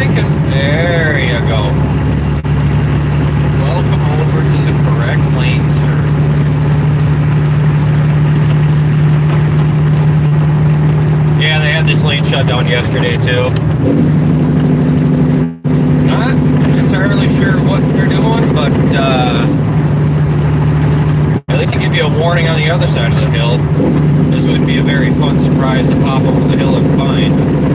thinking. There you go. Welcome over to the correct lane, sir. Yeah, they had this lane shut down yesterday, too. Not entirely sure what they're doing, but at least they give you a warning on the other side of the hill. This would be a very fun surprise to pop over the hill and find.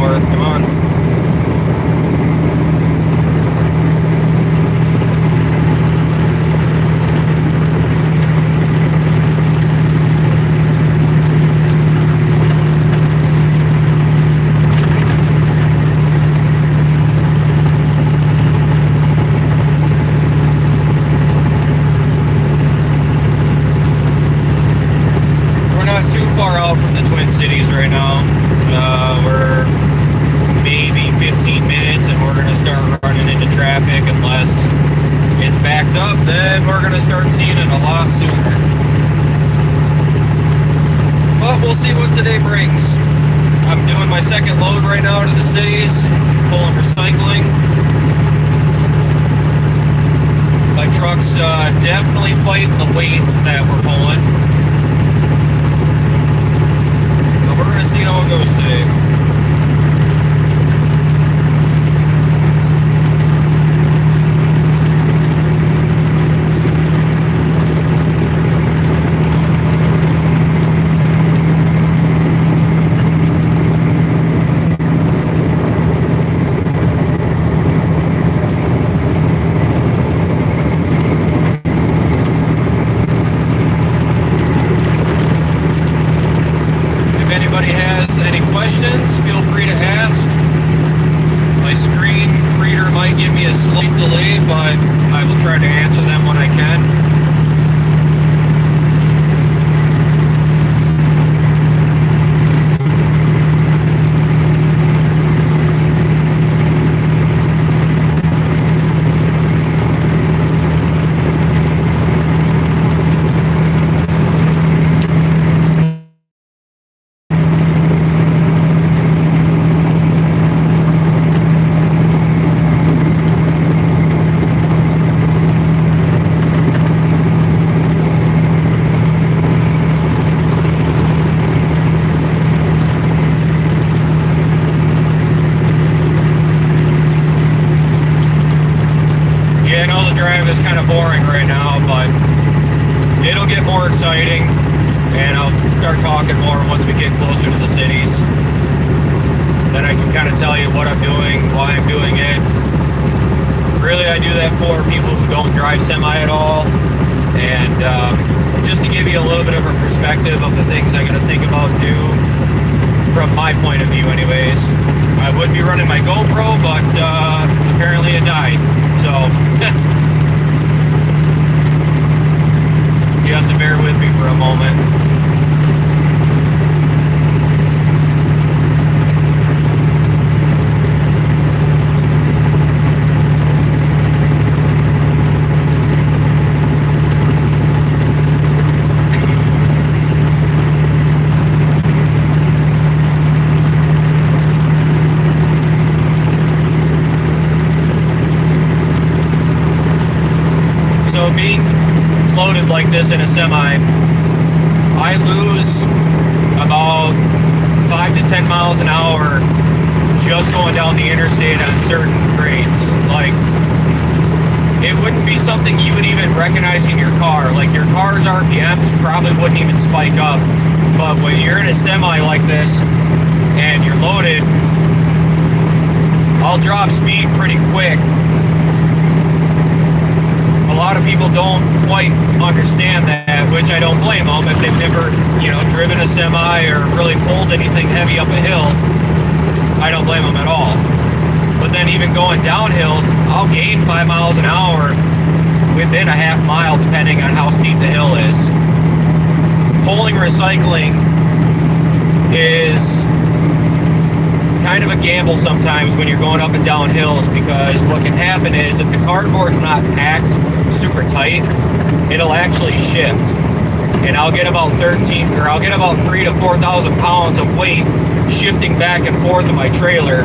north. Come on. Far out from the Twin Cities right now. We're maybe 15 minutes and we're going to start running into traffic. Unless it's backed up, then we're going to start seeing it a lot sooner. But we'll see what today brings. I'm doing my second load right now to the cities, pulling recycling. My truck's definitely fighting the weight that we're pulling. We're going to see how it goes today. Feel free to ask. My screen reader might give me a slight delay, but I will try to answer them when I can. Is kind of boring right now, but it'll get more exciting and I'll start talking more once we get closer to the cities. Then I can kind of tell you what I'm doing, why I'm doing it. Really, I do that for people who don't drive semi at all, and just to give you a little bit of a perspective of the things I'm going to think about do from my point of view anyways. I would be running my GoPro, but apparently it died, so you have to bear with me for a moment. So being loaded like this in a semi, I lose about 5 to 10 miles an hour just going down the interstate on certain grades. Like, it wouldn't be something you would even recognize in your car. Like, your car's RPMs probably wouldn't even spike up. But when you're in a semi like this and you're loaded, I'll drop speed pretty quick. A lot of people don't quite understand that, which I don't blame them if they've never, driven a semi or really pulled anything heavy up a hill. I don't blame them at all. But then even going downhill, I'll gain 5 miles an hour within a half mile, depending on how steep the hill is. Pulling recycling is kind of a gamble sometimes when you're going up and down hills, because what can happen is if the cardboard's not packed super tight, it'll actually shift, and I'll get about 3 to 4,000 pounds of weight shifting back and forth in my trailer,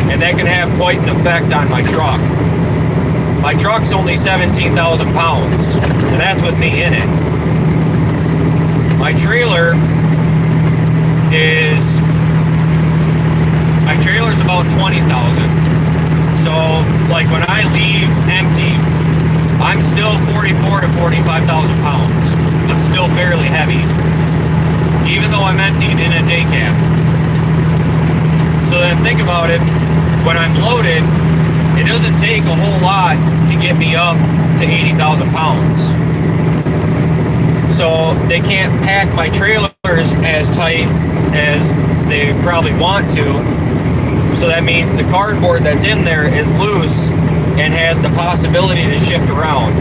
and that can have quite an effect on my truck. My truck's only 17,000 pounds, and that's with me in it. My trailer's about 20,000. So, like, when I leave empty, I'm still 44 to 45,000 pounds. I'm still fairly heavy, even though I'm emptied in a day cab. So then think about it, when I'm loaded, it doesn't take a whole lot to get me up to 80,000 pounds. So they can't pack my trailers as tight as they probably want to. So that means the cardboard that's in there is loose and has the possibility to shift around.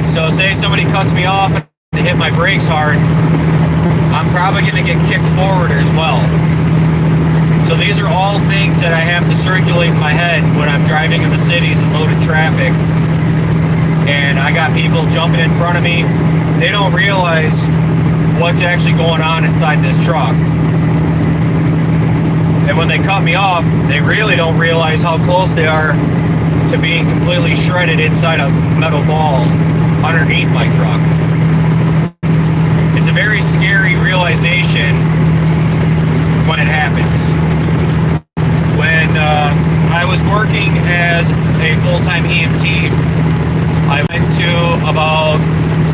So say somebody cuts me off and they hit my brakes hard, I'm probably going to get kicked forward as well. So these are all things that I have to circulate in my head when I'm driving in the cities and loaded traffic. And I got people jumping in front of me. They don't realize what's actually going on inside this truck. And when they cut me off, they really don't realize how close they are to being completely shredded inside a metal ball underneath my truck. It's a very scary realization when it happens. When I was working as a full-time EMT, I went to about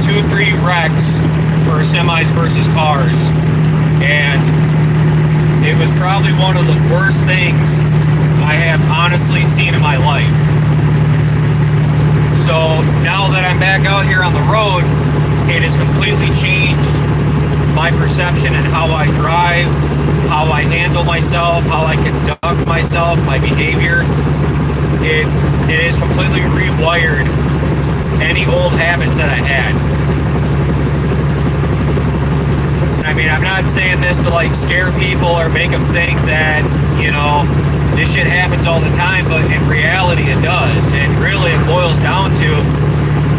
2-3 wrecks for semis versus cars, and it was probably one of the worst things I have honestly seen in my life. So now that I'm back out here on the road, it has completely changed my perception and how I drive, how I handle myself, how I conduct myself, my behavior. It has completely rewired any old habits that I had. I mean, I'm not saying this to like scare people or make them think that, you know, this shit happens all the time, but in reality it does. And really it boils down to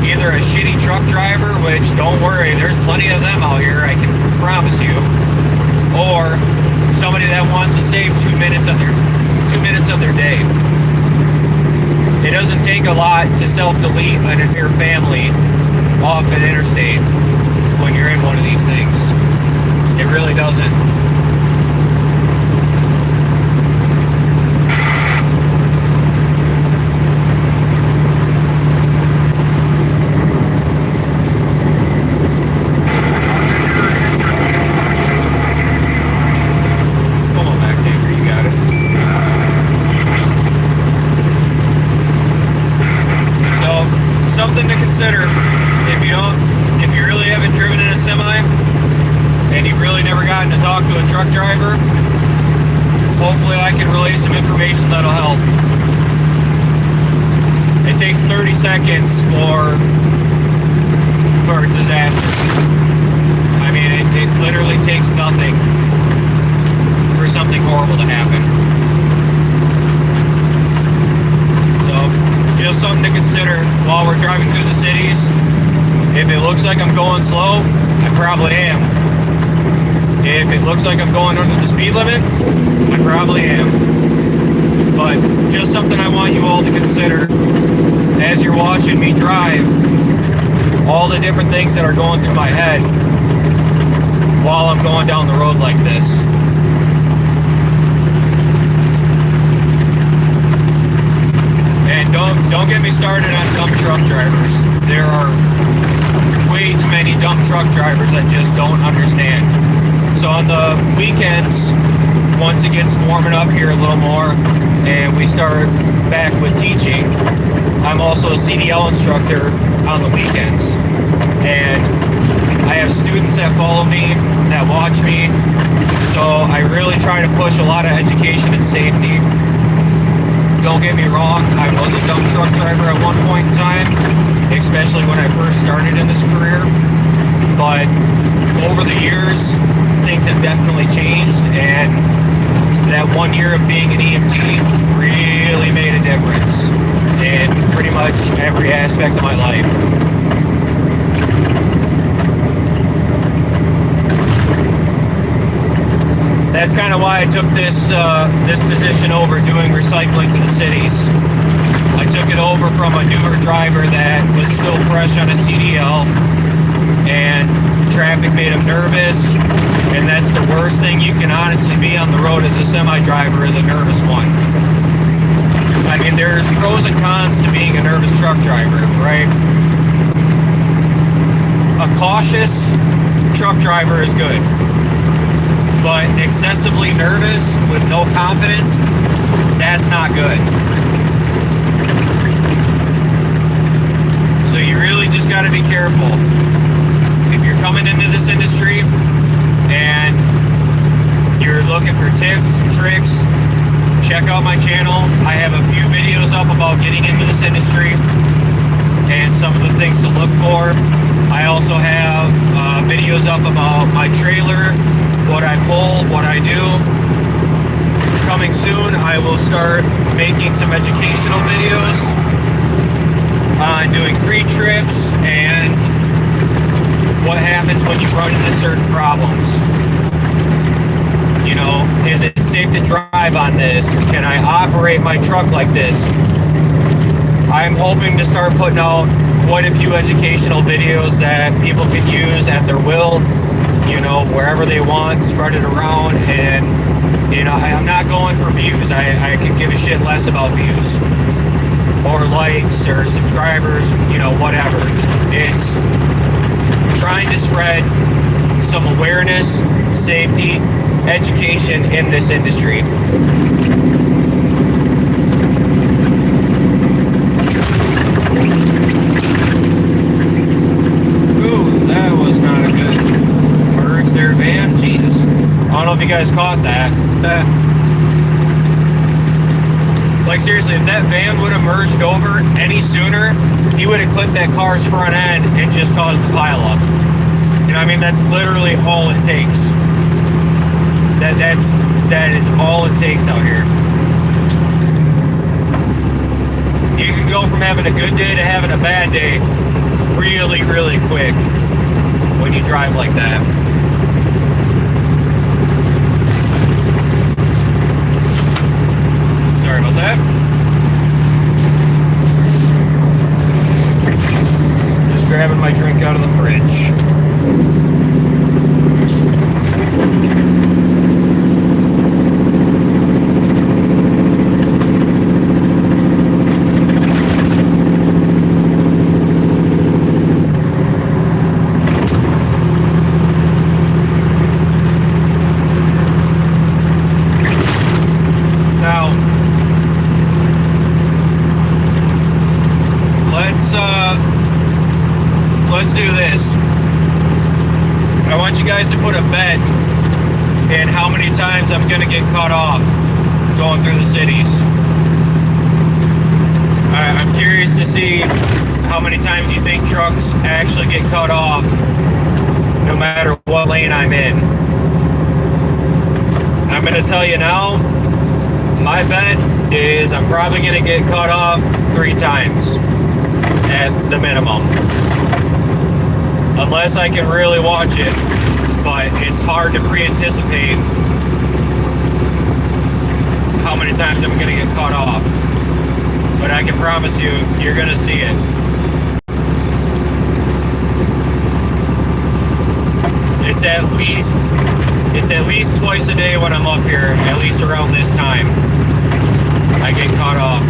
either a shitty truck driver, which don't worry, there's plenty of them out here, I can promise you, or somebody that wants to save 2 minutes of their day. It doesn't take a lot to self-delete an entire family off an interstate when you're in one of these things. It really doesn't. Something to consider if you really haven't driven in a semi and you've really never gotten to talk to a truck driver. Hopefully I can relay some information that'll help. It takes 30 seconds for a disaster. I mean, it literally takes nothing for something horrible to happen. Just something to consider while we're driving through the cities. If it looks like I'm going slow, I probably am. If it looks like I'm going under the speed limit, I probably am. But just something I want you all to consider as you're watching me drive, all the different things that are going through my head while I'm going down the road like this. And don't get me started on dumb truck drivers. There are way too many dumb truck drivers that just don't understand. So on the weekends, once it gets warming up here a little more and we start back with teaching, I'm also a CDL instructor on the weekends. And I have students that follow me, that watch me. So I really try to push a lot of education and safety. Don't get me wrong, I was a dumb truck driver at one point in time, especially when I first started in this career. But over the years, things have definitely changed, and that 1 year of being an EMT really made a difference in pretty much every aspect of my life. That's kind of why I took this position over, doing recycling to the cities. I took it over from a newer driver that was still fresh on a CDL, and traffic made him nervous, and that's the worst thing you can honestly be on the road as a semi driver, is a nervous one. I mean, there's pros and cons to being a nervous truck driver, right? A cautious truck driver is good. but excessively nervous with no confidence, that's not good. So you really just got to be careful. If you're coming into this industry and you're looking for tips, tricks, check out my channel. I have a few videos up about getting into this industry and some of the things to look for. I also have videos up about my trailer, what I pull, what I do. Coming soon, I will start making some educational videos on doing pre-trips and what happens when you run into certain problems. You know, is it safe to drive on this? Can I operate my truck like this? I'm hoping to start putting out quite a few educational videos that people can use at their will, you know, wherever they want, spread it around. And, you know, I'm not going for views. I could give a shit less about views or likes or subscribers, you know, whatever. It's trying to spread some awareness, safety, education in this industry. Ooh, that was not a good merge there, van. Jesus. I don't know if you guys caught that. Like, seriously, if that van would have merged over any sooner, he would have clipped that car's front end and just caused a pileup. You know what I mean? That's literally all it takes. That is all it takes out here. You can go from having a good day to having a bad day really, really quick when you drive like that. Sorry about that. Just grabbing my drink out of the fridge. Let's do this. I want you guys to put a bet in how many times I'm going to get cut off going through the cities. I'm curious to see how many times you think trucks actually get cut off no matter what lane I'm in. I'm going to tell you now, my bet is I'm probably going to get cut off 3 times at the minimum. Unless I can really watch it, but it's hard to pre-anticipate how many times I'm going to get cut off. But I can promise you, you're going to see it. It's at least twice a day when I'm up here, at least around this time, I get caught off.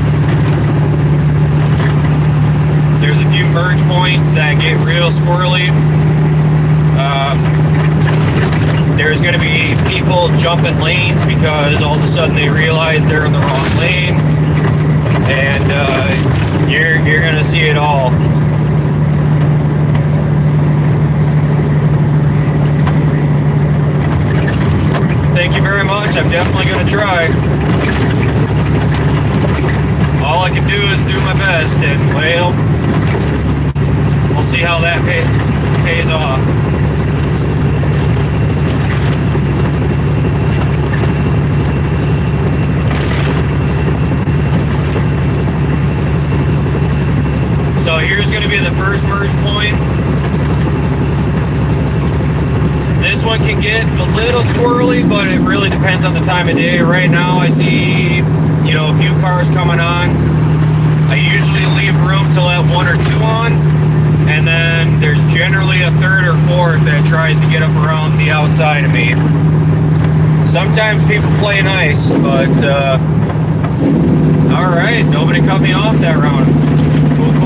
There's a few merge points that get real squirrely. There's going to be people jumping lanes because all of a sudden they realize they're in the wrong lane, and you're going to see it all. Thank you very much. I'm definitely going to try. All I can do is do my best, and well, we'll see how that pays off. So here's going to be the first merge point. This one can get a little squirrely, but it really depends on the time of day. Right now I see, you know, a few cars coming on. I usually leave room to let 1 or 2 on, and then there's generally a third or fourth that tries to get up around the outside of me. Sometimes people play nice, but all right, nobody cut me off that round.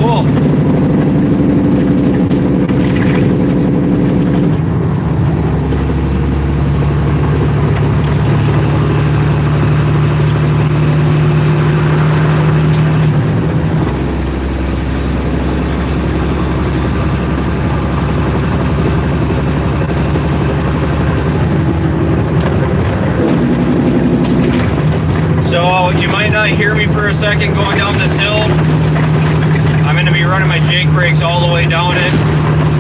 Cool. a second going down this hill. I'm going to be running my jake brakes all the way down it.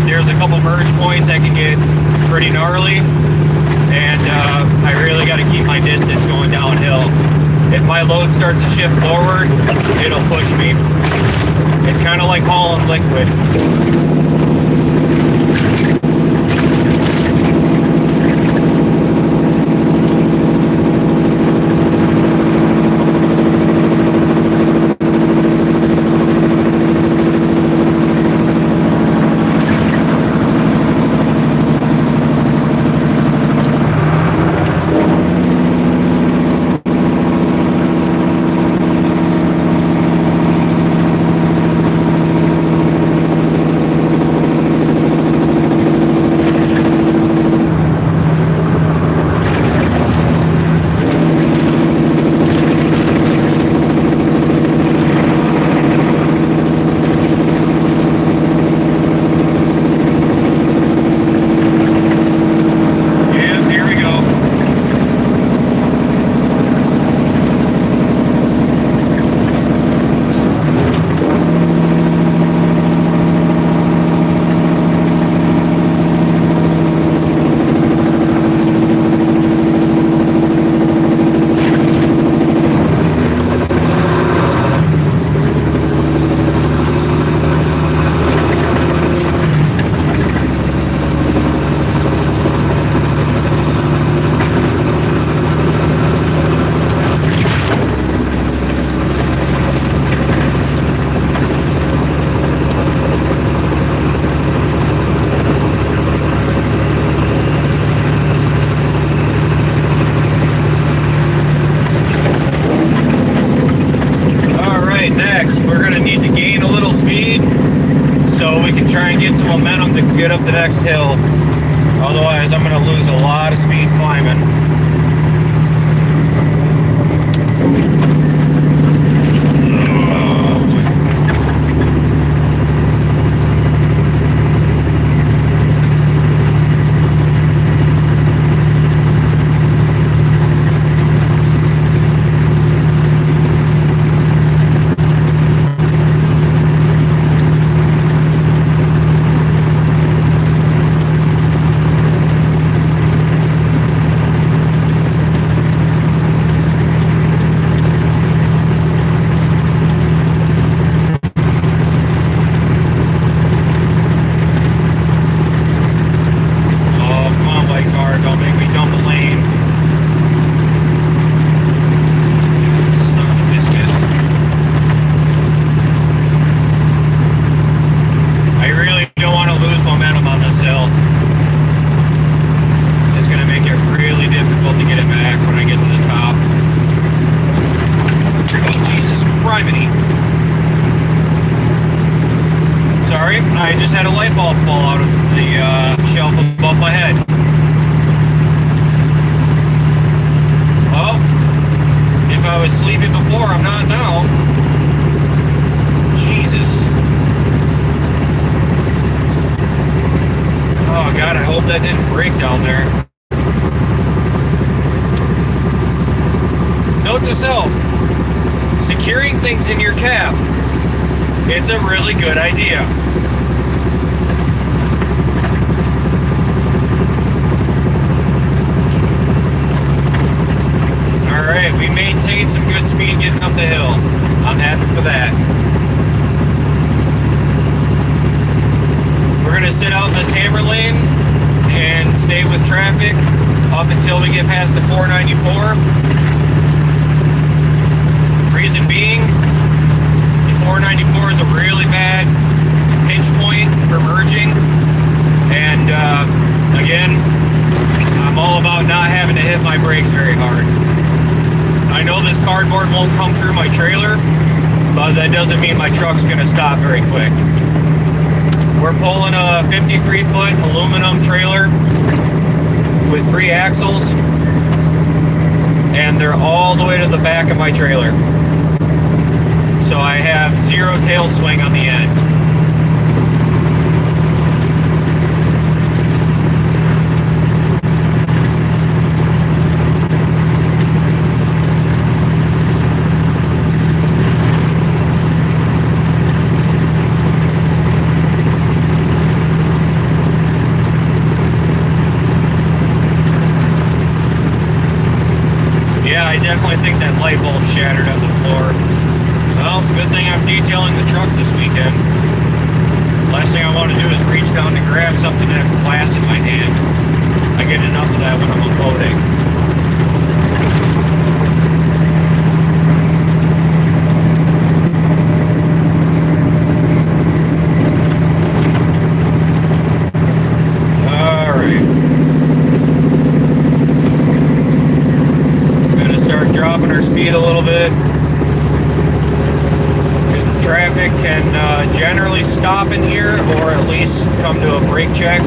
There's a couple merge points that can get pretty gnarly, and I really got to keep my distance going downhill. If my load starts to shift forward, it'll push me. It's kind of like hauling liquid. Get up the next hill. Otherwise, I'm going to lose a lot of speed climbing. I just had a light bulb fall out of the shelf above my head. Well, if I was sleeping before, I'm not now. Jesus. Oh God, I hope that didn't break down there. Note to self, securing things in your cab. It's a really good idea. Alright, we maintained some good speed getting up the hill. I'm happy for that. We're going to sit out in this hammer lane and stay with traffic up until we get past the 494. Reason being, the 494 is a really bad pinch point for merging. And again, I'm all about not having to hit my brakes very hard. I know this cardboard won't come through my trailer, but that doesn't mean my truck's going to stop very quick. We're pulling a 53-foot aluminum trailer with 3 axles, and they're all the way to the back of my trailer. So I have 0 tail swing on the end. light bulb shattered on the floor. Well, good thing I'm detailing the truck this weekend. Last thing I want to do is reach down to grab something and have glass in my hand. I get enough of that when I'm unloading. Dropping our speed a little bit because the traffic can generally stop in here or at least come to a brake check.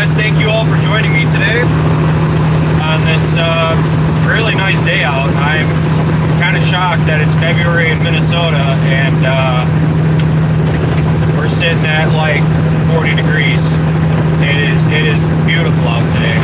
Thank you all for joining me today on this really nice day out. I'm kind of shocked that it's February in Minnesota and we're sitting at like 40 degrees. It is beautiful out today.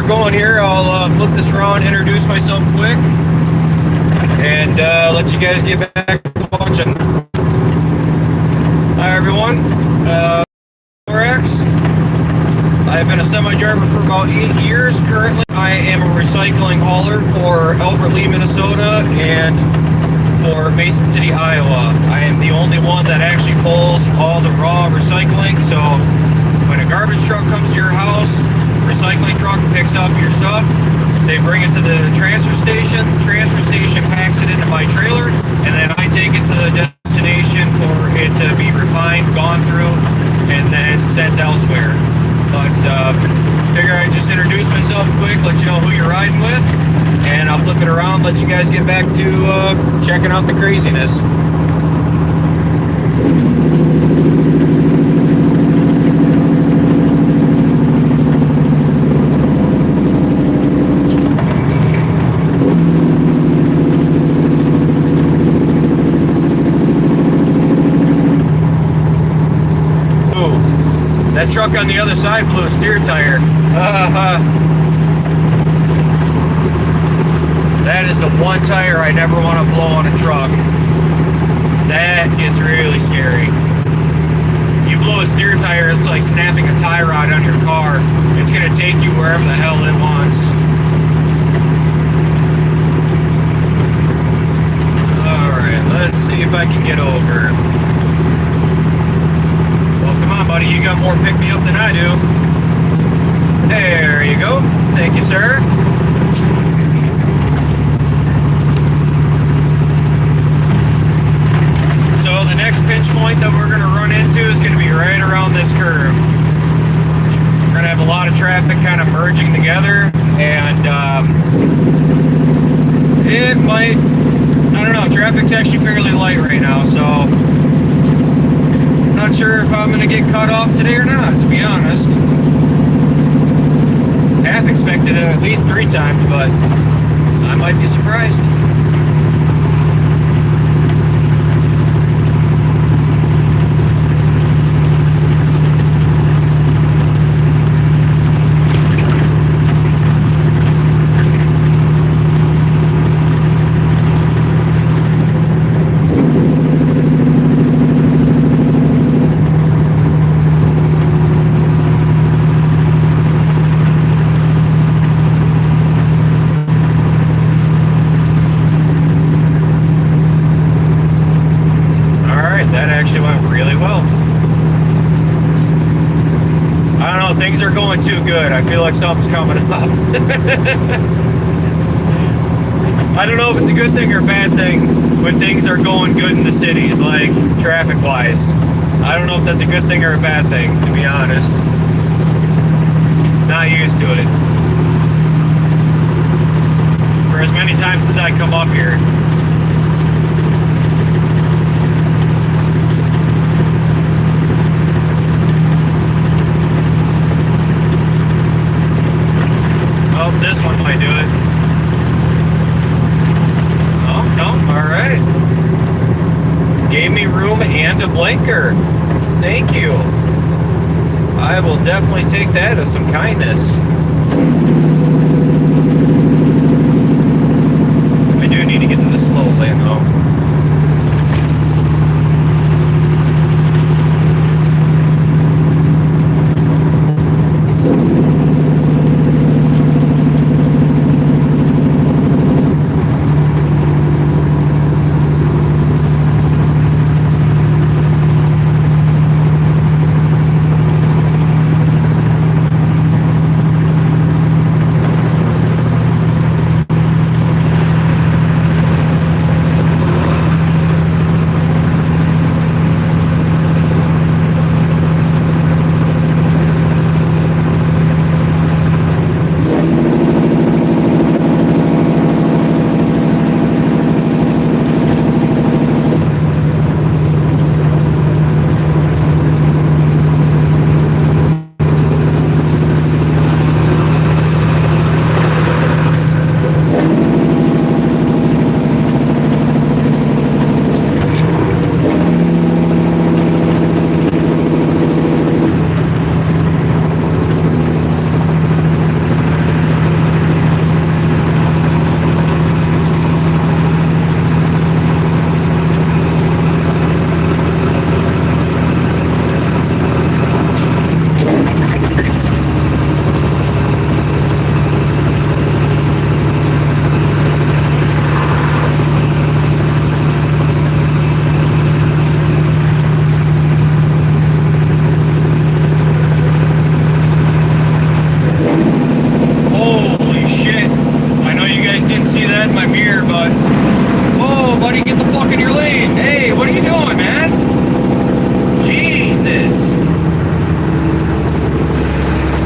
Going here, I'll flip this around, introduce myself quick, and let you guys get back to watching. Hi everyone, TattedLorax. I've been a semi-driver for about 8 years. Currently, I am a recycling hauler for Albert Lea, Minnesota, and for Mason City, Iowa. I am the only one that actually pulls all the raw recycling, so when a garbage truck comes to your house, recycling truck picks up your stuff, they bring it to the transfer station packs it into my trailer, and then I take it to the destination for it to be refined, gone through, and then sent elsewhere. But figure I'd just introduce myself quick, let you know who you're riding with, and I'll flip it around, let you guys get back to checking out the craziness. That truck on the other side blew a steer tire. That is the one tire I never want to blow on a truck. That gets really scary. You blow a steer tire, it's like snapping a tie rod on your car. It's going to take you wherever the hell it wants. Alright, let's see if I can get over. Come on, buddy, you got more pick-me-up than I do. There you go. Thank you, sir. So the next pinch point that we're going to run into is going to be right around this curve. We're going to have a lot of traffic kind of merging together, and it might, I don't know, traffic's actually fairly light right now, so not sure if I'm going to get cut off today or not, to be honest. Half expected it at least 3 times, but I might be surprised. they will. I don't know, things are going too good. I feel like something's coming up. I don't know if it's a good thing or a bad thing when things are going good in the cities, like traffic-wise. I don't know if that's a good thing or a bad thing, to be honest. Not used to it. For as many times as I come up here. Oh, this one might do it. Oh, no, alright. Gave me room and a blinker. Thank you. I will definitely take that as some kindness. I do need to get in the slow lane though.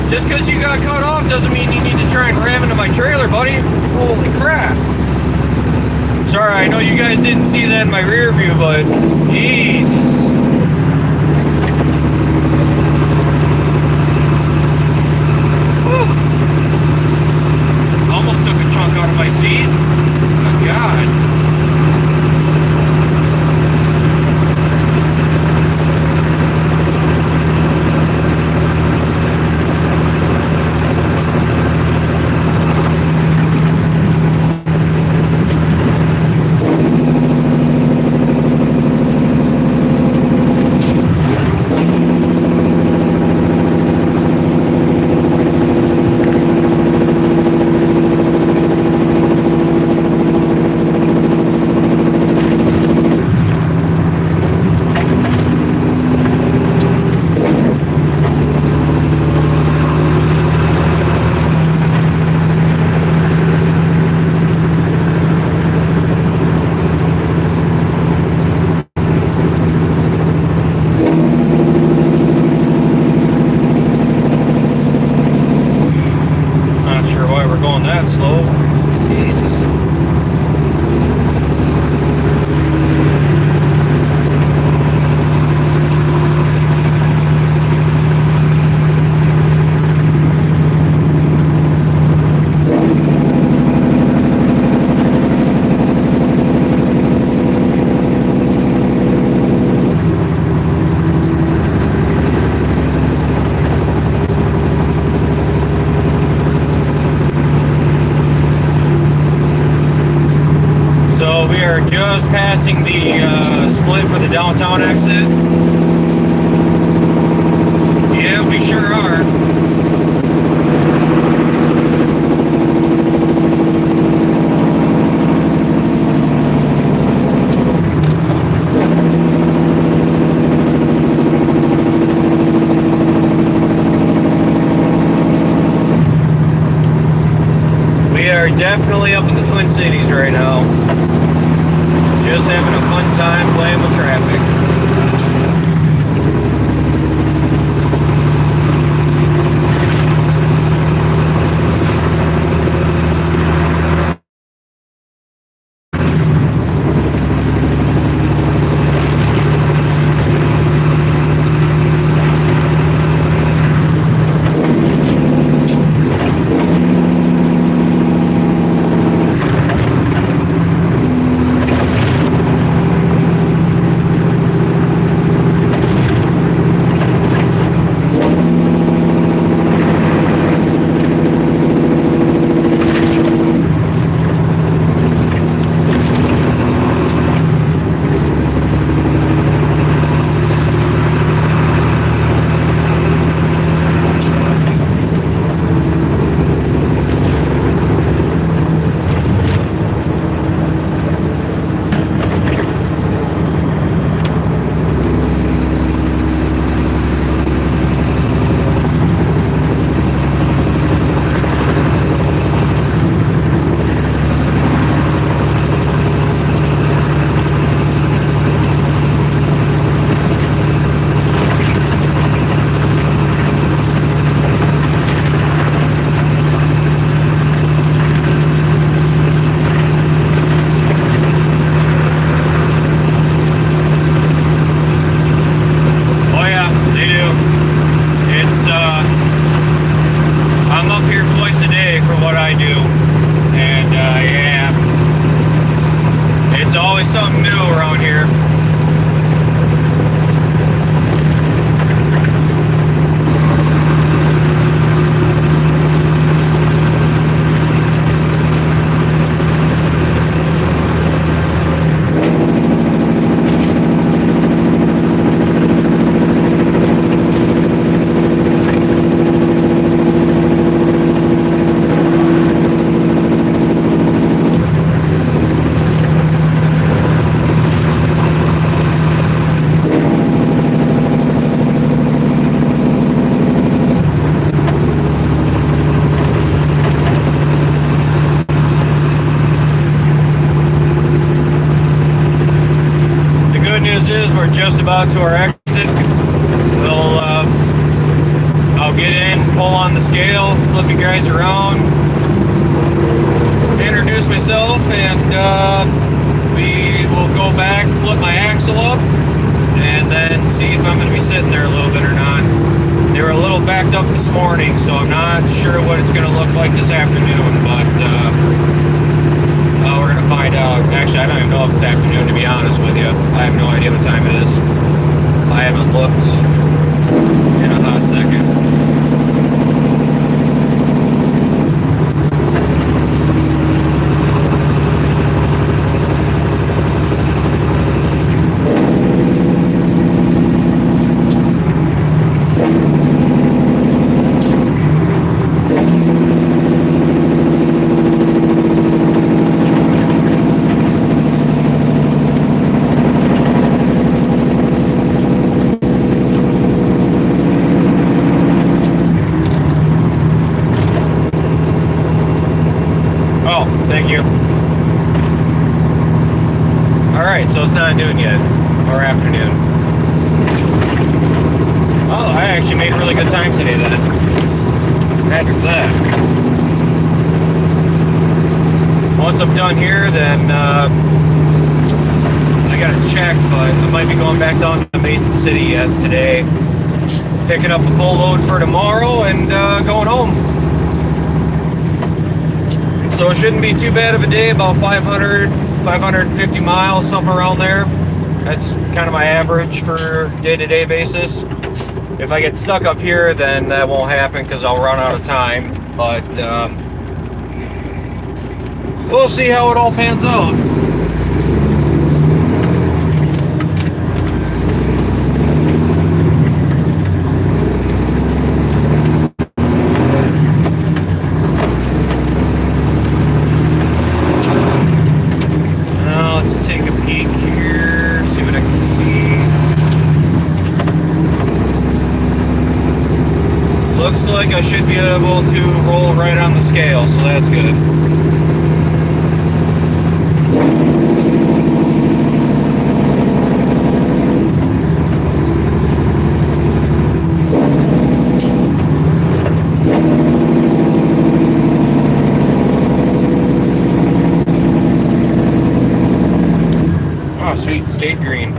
Just because you got cut off doesn't mean you need to try and ram into my trailer, buddy. Holy crap. Sorry, I know you guys didn't see that in my rear view, but Jesus. Whew. Almost took a chunk out of my seat. Oh, God. Slow. Jesus. Just passing the split for the downtown exit. Yeah, we sure are. definitely up in the Twin Cities right now. Just having a fun time playing with traffic. Something new around here. We're just about to our exit. I'll get in, pull on the scale, flip you guys around, introduce myself, and we will go back, flip my axle up, and then see if I'm going to be sitting there a little bit or not. They were a little backed up this morning, so I'm not sure what it's going to look like this afternoon, but we're going to find out. Actually, I don't even know if it's afternoon, to be honest with you. I have no idea what time it is. I haven't looked in a hot second. Thank you. Alright, so it's not noon yet, or afternoon. Oh, I actually made really good time today then. Happy for that. Once I'm done here, then I gotta check, but I might be going back down to Mason City yet today. Picking up a full load for tomorrow and going home. So it shouldn't be too bad of a day, about 500, 550 miles, something around there. That's kind of my average for day-to-day basis. If I get stuck up here, then that won't happen because I'll run out of time. But we'll see how it all pans out. Looks like I should be able to roll right on the scale, so that's good. Oh, sweet, stayed green.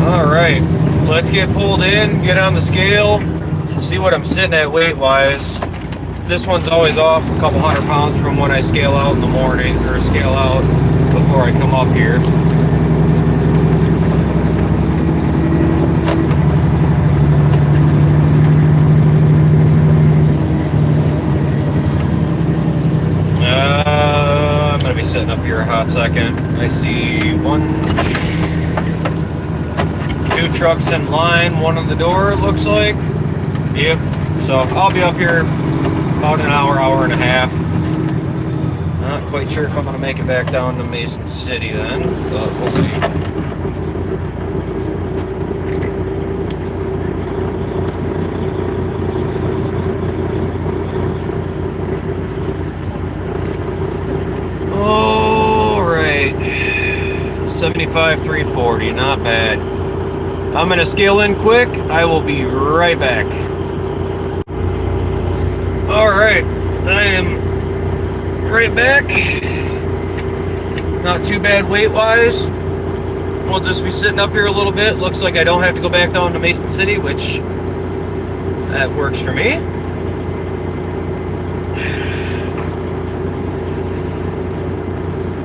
All right, let's get pulled in, get on the scale, see what I'm sitting at weight-wise. This one's always off a couple 100 pounds from when I scale out in the morning, or scale out before I come up here. I'm gonna be sitting up here a hot second. I see two trucks in line, one on the door, it looks like. Yep. So I'll be up here about an hour, hour and a half. Not quite sure if I'm gonna make it back down to Mason City then, but we'll see. All right, 75,340, not bad. I'm gonna scale in quick. I will be right back. All right, I am right back. Not too bad weight-wise. We'll just be sitting up here a little bit. Looks like I don't have to go back down to Mason City, which that works for me.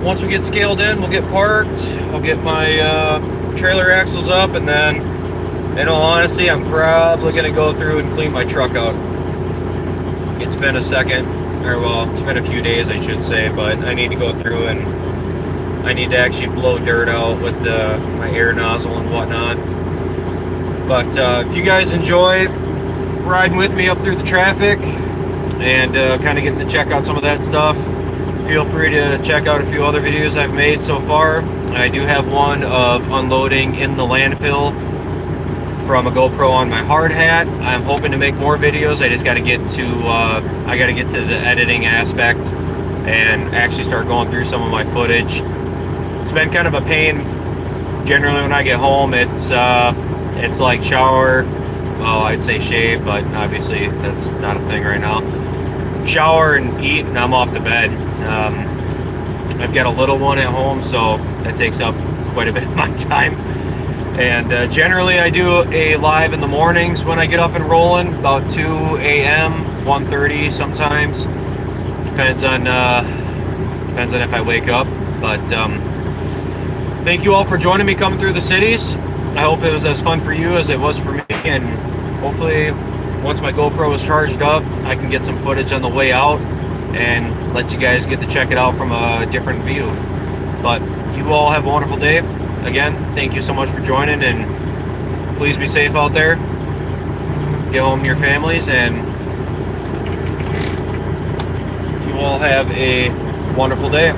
Once we get scaled in, we'll get parked. I'll get my trailer axles up, and then, in all honesty, I'm probably gonna go through and clean my truck out. It's been a second, or well, it's been a few days, I should say, but I need to go through and I need to actually blow dirt out with my air nozzle and whatnot. But if you guys enjoy riding with me up through the traffic and kind of getting to check out some of that stuff, feel free to check out a few other videos I've made so far. I do have one of unloading in the landfill from a GoPro on my hard hat. I'm hoping to make more videos. I just got to get to the editing aspect and actually start going through some of my footage. It's been kind of a pain. Generally, when I get home, it's like shower. Well, I'd say shave, but obviously that's not a thing right now. Shower and eat, and I'm off to bed. I've got a little one at home, so that takes up quite a bit of my time. And generally I do a live in the mornings when I get up and rolling, about 2 a.m., 1:30 sometimes. Depends on if I wake up. But thank you all for joining me coming through the cities. I hope it was as fun for you as it was for me, and hopefully once my GoPro is charged up, I can get some footage on the way out and let you guys get to check it out from a different view. But you all have a wonderful day. Again, thank you so much for joining, and please be safe out there. Get home to your families, and you all have a wonderful day.